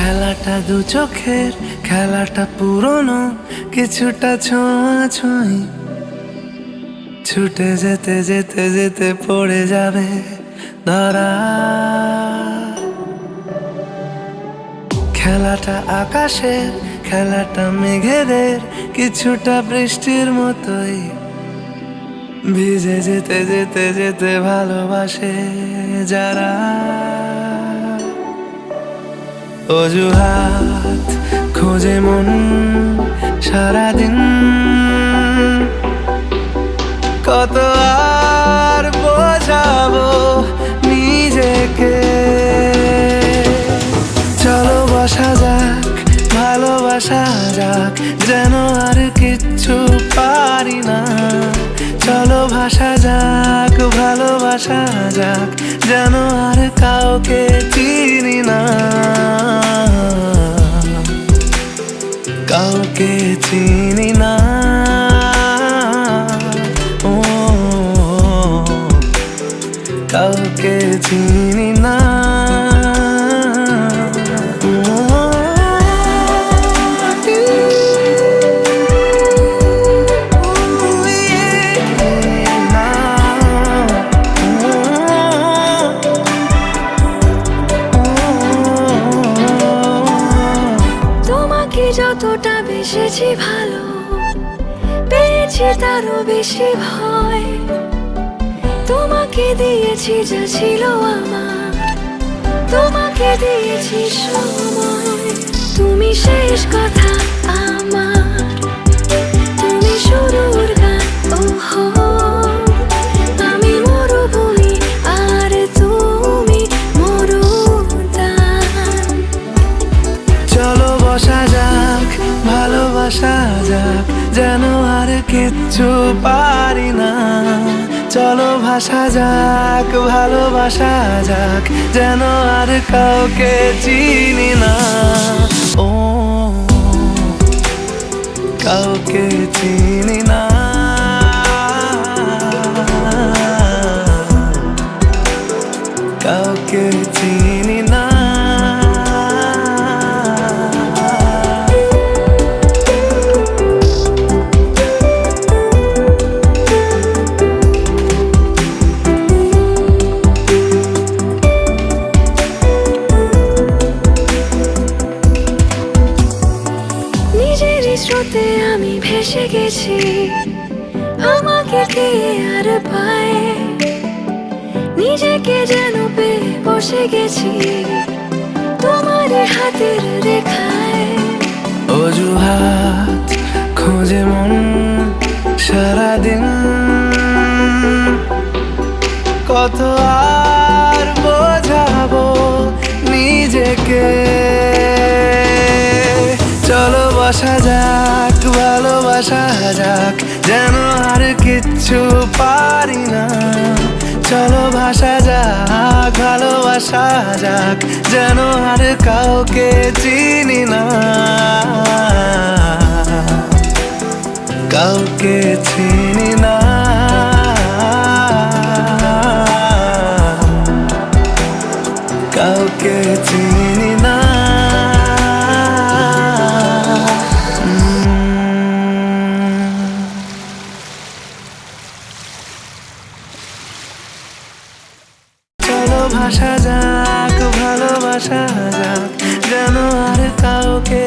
খেলাটা দু চোখের, খেলাটা পুরনো, কিছুটা ছোঁয়াছুঁই। ছুটে যেতে যেতে যেতে পড়ে যাবে ধরা। খেলাটা আকাশের, খেলাটা মেঘেদের, কিছুটা বৃষ্টির মতোই। ভিজে যেতে যেতে যেতে ভালোবাসে যারা। অজুহাত খোঁজে মন সারাদিন, কত আর বোঝাবো নিজেকে। চলো বসা যাক, ভালোবাসা যাক, যেন আর কিচ্ছু পারি না। চলো ভাসা যাক, ভালোবাসা যাক, যেন আর কাউকে চিনি না। কাউকে চিনি না। ও কাউকে চিনি না। যতটা বেসেছি ভালো, পেয়েছি তারও বেশি ভয়। তোমাকে দিয়েছি যা ছিল আমার, তোমাকে দিয়েছি সময়। তুমি শেষ কথা আমার, তুমি শুরুর গান। ওহো আমি মরুভূমি আর তুমি মরুদ্যান। চলো বসা যাক, ভালোবাসা যাক, যেন আর কিচ্ছু পারি না। চলো ভাসা যাক, ভালোবাসা যাক, যেন আর কাউকে চিনি না। ও কাউকে চিনি না। কাউকে চিনি না। স্রোতে আমি ভেসে গেছি, আমাকে কে আর পায়। নিজেকে যেন পেয়ে বসে গেছি তোমার হাতের রেখায়। অজুহাত খোঁজে মন সারাদিন, কত আর বোঝাবো নিজেকে। চলো বসা যাক, ভালোবাসা যাক, যেন আর কিচ্ছু পারি না। চলো ভাসা যাক, ভালোবাসা যাক, যেন আর কাউকে চিনি না। কাউকে চিনি না। কাউকে চিনি না। চলো ভাসা যাক, ভালোবাসা যাক, যেন আর কাউকে